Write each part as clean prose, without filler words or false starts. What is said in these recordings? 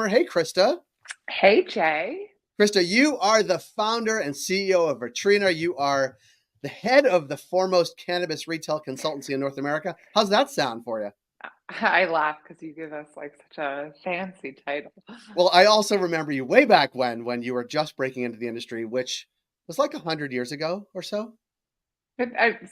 Hey, Krista. Hey, Jay. Krista, you are the founder and CEO of Vetrina. You are the head of the foremost cannabis retail consultancy in North America. How's that sound for you? I laugh because you give us like such a fancy title. Well, I also remember you way back when you were just breaking into the industry, which was like 100 years ago or so.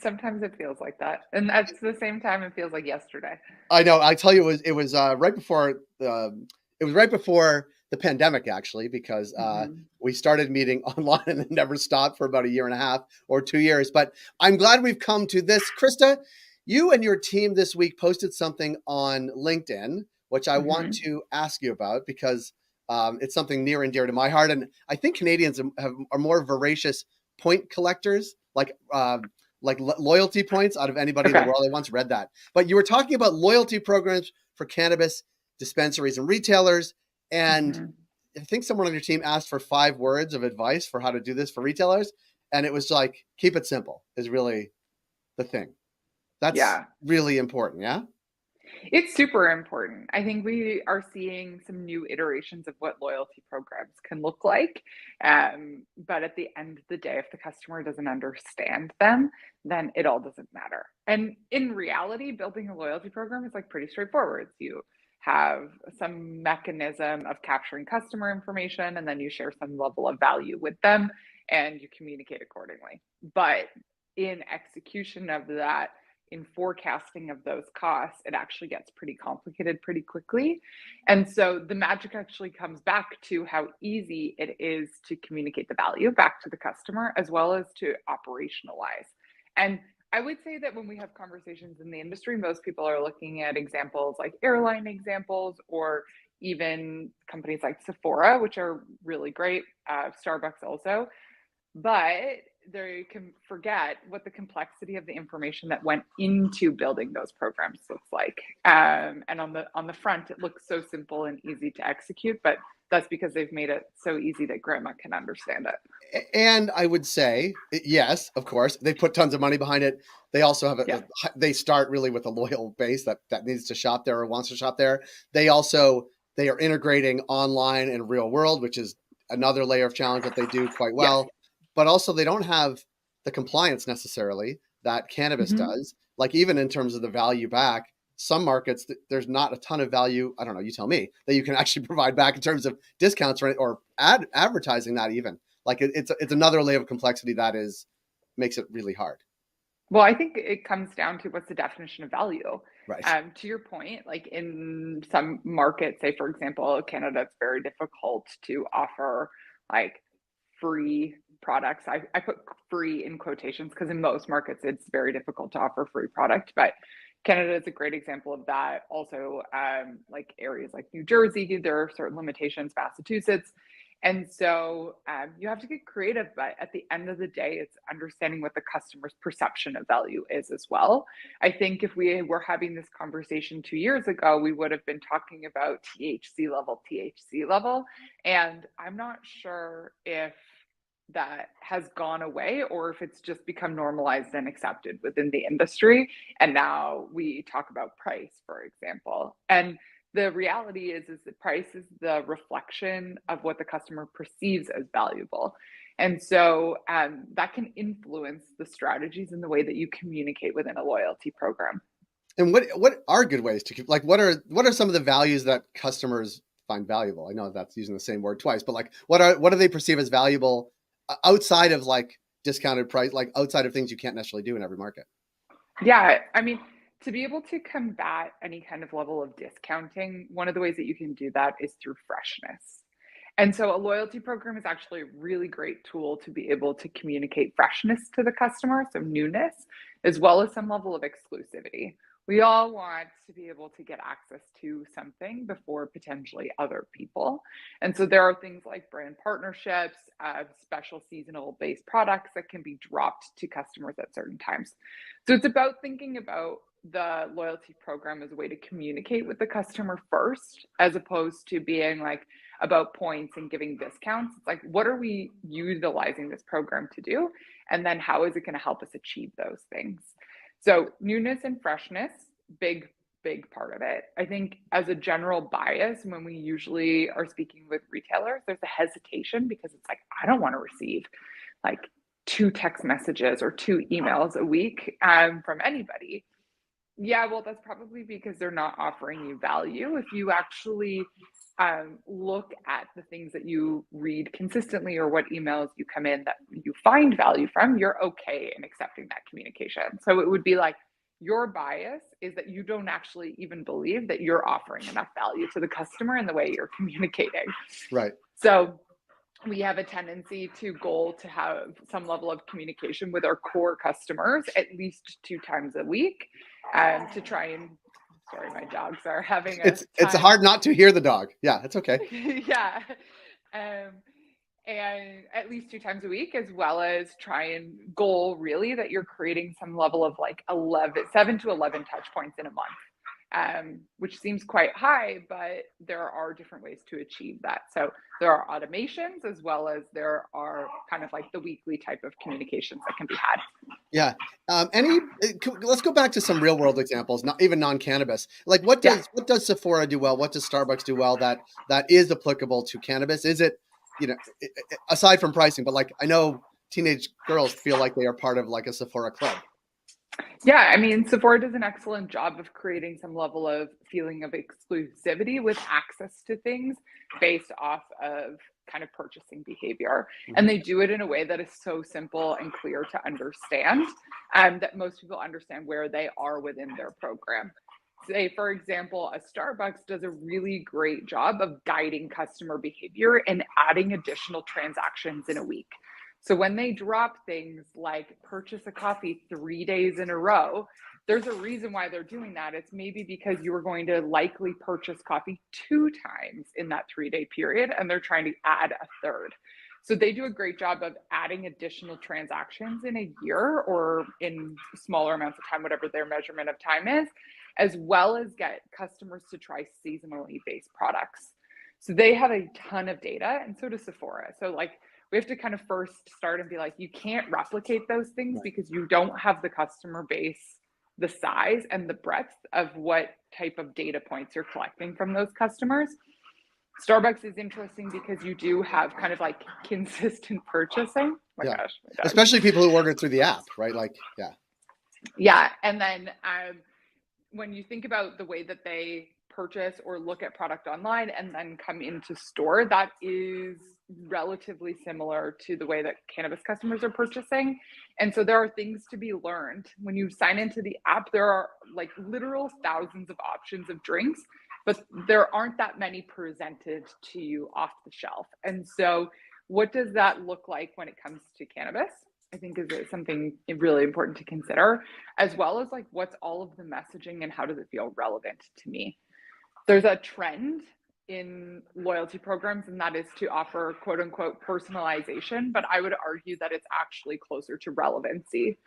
Sometimes it feels like that, and at the same time, it feels like yesterday. I know. I tell you, it was right before it was right before the pandemic, actually, because Hmm. we started meeting online and it never stopped for about a year and a half or 2 years. But I'm glad we've come to this. Krista, you and your team this week posted something on LinkedIn, which I want Hmm. to ask you about because it's something near and dear to my heart, and I think Canadians are more voracious point collectors, like loyalty points out of anybody in the Okay. world. I once read that. But you were talking about loyalty programs for cannabis dispensaries and retailers. And Hmm. I think someone on your team asked for 5 words of advice for how to do this for retailers. And it was like, keep it simple is really the thing. That's Yeah. really important. Yeah. It's super important. I think we are seeing some new iterations of what loyalty programs can look like. But at the end of the day, if the customer doesn't understand them, then it all doesn't matter. And in reality, building a loyalty program is like pretty straightforward. You have some mechanism of capturing customer information, and then you share some level of value with them and you communicate accordingly. But in execution of that, in forecasting of those costs, it actually gets pretty complicated pretty quickly. And so the magic actually comes back to how easy it is to communicate the value back to the customer as well as to operationalize. And I would say that when we have conversations in the industry, most people are looking at examples like airline examples or even companies like Sephora, which are really great, Starbucks also, but they can forget what the complexity of the information that went into building those programs looks like. And on the front, it looks so simple and easy to execute, but that's because they've made it so easy that grandma can understand it. And I would say, yes, of course, they put tons of money behind it. They also have Yeah. they start really with a loyal base that needs to shop there or wants to shop there. They are integrating online and real world, which is another layer of challenge that they do quite Yes. well. But also, they don't have the compliance necessarily that cannabis Mm-hmm. does. Like even in terms of the value back, some markets there's not a ton of value. I don't know. You tell me that you can actually provide back in terms of discounts or advertising that even like it's another layer of complexity that is makes it really hard. Well, I think it comes down to what's the definition of value. Right. To your point, like in some markets, say for example, Canada, it's very difficult to offer like free products. I put free in quotations because in most markets it's very difficult to offer free product, but Canada is a great example of that. Also, like areas like New Jersey, there are certain limitations, Massachusetts. And so you have to get creative, but at the end of the day, it's understanding what the customer's perception of value is as well. I think if we were having this conversation 2 years ago, we would have been talking about THC level. And I'm not sure if that has gone away or if it's just become normalized and accepted within the industry. And now we talk about price, for example. And the reality is the price is the reflection of what the customer perceives as valuable. And so that can influence the strategies and the way that you communicate within a loyalty program. And what are good ways to keep like what are some of the values that customers find valuable? I know that's using the same word twice, but like what do they perceive as valuable outside of like discounted price, like outside of things you can't necessarily do in every market? Yeah, I mean, to be able to combat any kind of level of discounting, one of the ways that you can do that is through freshness. And so a loyalty program is actually a really great tool to be able to communicate freshness to the customer, so newness, as well as some level of exclusivity. We all want to be able to get access to something before potentially other people. And so there are things like brand partnerships, special seasonal based products that can be dropped to customers at certain times. So it's about thinking about the loyalty program as a way to communicate with the customer first, as opposed to being like about points and giving discounts. It's like, what are we utilizing this program to do? And then how is it going to help us achieve those things? So, newness and freshness, big big part of it. I think as a general bias, when we usually are speaking with retailers, there's a hesitation because it's like, I don't want to receive like 2 text messages or 2 emails a week from anybody. Yeah, well, that's probably because they're not offering you value. If you actually look at the things that you read consistently or what emails you come in that you find value from, you're okay in accepting that communication. So it would be like your bias is that you don't actually even believe that you're offering enough value to the customer in the way you're communicating. Right. So we have a tendency to goal to have some level of communication with our core customers at least 2 times a week to try and, sorry, my dogs are having a it's hard not to hear the dog. Yeah, it's okay. Yeah. And at least 2 times a week, as well as try and goal really that you're creating some level of like 7 to 11 touch points in a month, which seems quite high, but there are different ways to achieve that. So there are automations as well as there are kind of like the weekly type of communications that can be had. Yeah. Let's go back to some real world examples, not even non-cannabis. Like what does Sephora do well? What does Starbucks do well that is applicable to cannabis? Is it, aside from pricing, but like I know teenage girls feel like they are part of like a Sephora club. Yeah, I mean, Sephora does an excellent job of creating some level of feeling of exclusivity with access to things based off of kind of purchasing behavior. And they do it in a way that is so simple and clear to understand, that most people understand where they are within their program. Say, for example, a Starbucks does a really great job of guiding customer behavior and adding additional transactions in a week. So when they drop things like purchase a coffee 3 days in a row, there's a reason why they're doing that. It's maybe because you were going to likely purchase coffee 2 times in that 3-day period, and they're trying to add a third. So they do a great job of adding additional transactions in a year or in smaller amounts of time, whatever their measurement of time is, as well as get customers to try seasonally based products. So they have a ton of data, and so does Sephora. So like, we have to kind of first start and be like, you can't replicate those things because you don't have the customer base, the size and the breadth of what type of data points you're collecting from those customers. Starbucks is interesting because you do have kind of like consistent purchasing. Oh my gosh, especially people who order through the app, right? Like, yeah. And then when you think about the way that they purchase or look at product online and then come into store, that is relatively similar to the way that cannabis customers are purchasing. And so there are things to be learned. When you sign into the app, there are like literal thousands of options of drinks, but there aren't that many presented to you off the shelf. And so what does that look like when it comes to cannabis? I think is something really important to consider, as well as like what's all of the messaging and how does it feel relevant to me? There's a trend in loyalty programs, and that is to offer quote unquote personalization, but I would argue that it's actually closer to relevancy.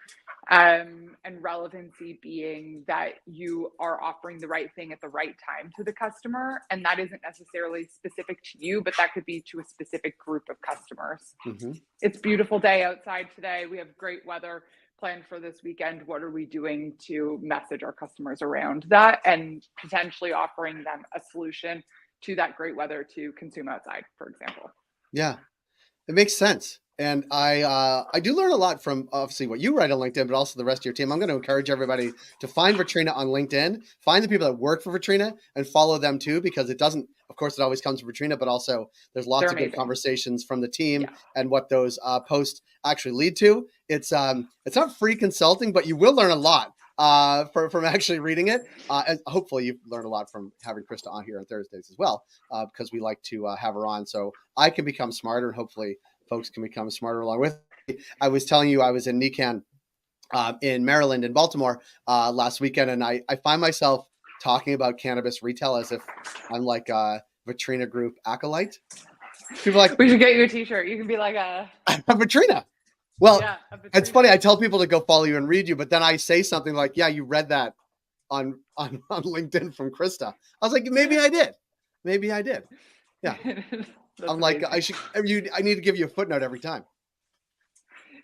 And relevancy being that you are offering the right thing at the right time to the customer. And that isn't necessarily specific to you, but that could be to a specific group of customers. It's a beautiful day outside today. We have great weather planned for this weekend. What are we doing to message our customers around that and potentially offering them a solution to that great weather to consume outside, for example? Yeah, it makes sense. And I do learn a lot from obviously what you write on LinkedIn, but also the rest of your team. I'm going to encourage everybody to find Vetrina on LinkedIn, find the people that work for Vetrina and follow them too, because it doesn't, of course, it always comes from Vetrina, but also there's lots of good conversations from the team and what those posts actually lead to. It's not free consulting, but you will learn a lot from actually reading it. And hopefully you've learned a lot from having Krista on here on Thursdays as well, because we like to have her on so I can become smarter and hopefully folks can become smarter along with me. I was telling you I was in NECAN in Maryland and Baltimore last weekend, and I find myself talking about cannabis retail as if I'm like a Vetrina Group acolyte. People are like, we should get you a t-shirt. You can be like a Vetrina. Well, it's funny. I tell people to go follow you and read you, but then I say something like, yeah, you read that on LinkedIn from Krista. I was like, maybe I did. Yeah. I'm like, I need to give you a footnote every time.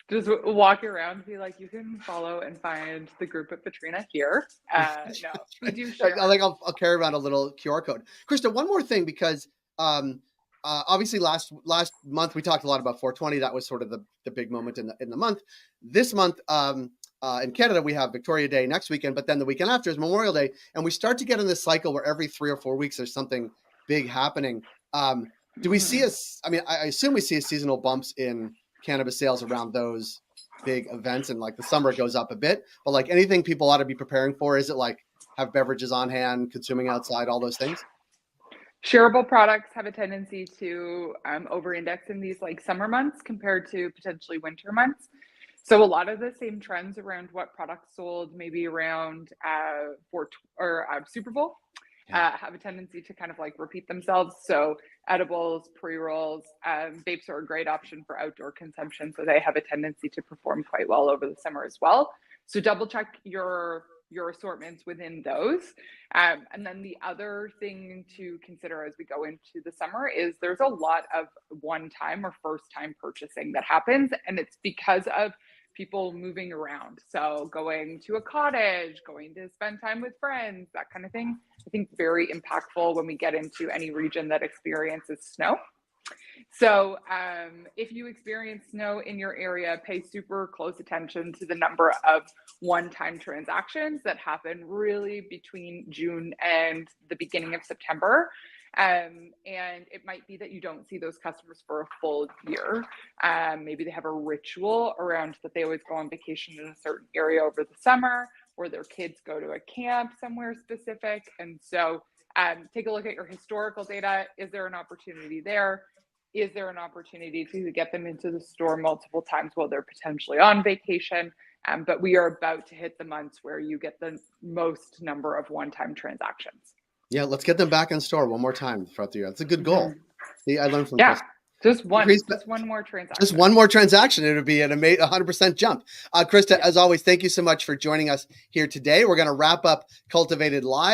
just walk around and be like, you can follow and find the group at Vetrina here. No, we do share. I'll carry around a little QR code. Krista, one more thing, because obviously last month we talked a lot about 420. That was sort of the big moment in the month. This month in Canada, we have Victoria Day next weekend, but then the weekend after is Memorial Day, and we start to get in this cycle where every 3 or 4 weeks there's something big happening. Do we see I assume we see seasonal bumps in cannabis sales around those big events, and like the summer goes up a bit, but like anything people ought to be preparing for? Is it like have beverages on hand, consuming outside, all those things? Shareable products have a tendency to over-index in these like summer months compared to potentially winter months. So a lot of the same trends around what products sold maybe around Super Bowl have a tendency to kind of like repeat themselves. So edibles, pre-rolls, vapes are a great option for outdoor consumption. So they have a tendency to perform quite well over the summer as well. So double check your assortments within those. And then the other thing to consider as we go into the summer is there's a lot of one-time or first-time purchasing that happens. And it's because of people moving around. So going to a cottage, going to spend time with friends, that kind of thing. I think very impactful when we get into any region that experiences snow. So if you experience snow in your area, pay super close attention to the number of one-time transactions that happen really between June and the beginning of September. And it might be that you don't see those customers for a full year. Maybe they have a ritual around that they always go on vacation in a certain area over the summer, or their kids go to a camp somewhere specific. And so take a look at your historical data. Is there an opportunity there? Is there an opportunity to get them into the store multiple times while they're potentially on vacation? But we are about to hit the months where you get the most number of one-time transactions. Yeah, let's get them back in store one more time throughout the year. That's a good goal. See, I learned from Chris. Just one more transaction. Just one more transaction. It would be an 100% jump. Krista, as always, thank you so much for joining us here today. We're going to wrap up Cultivated Live.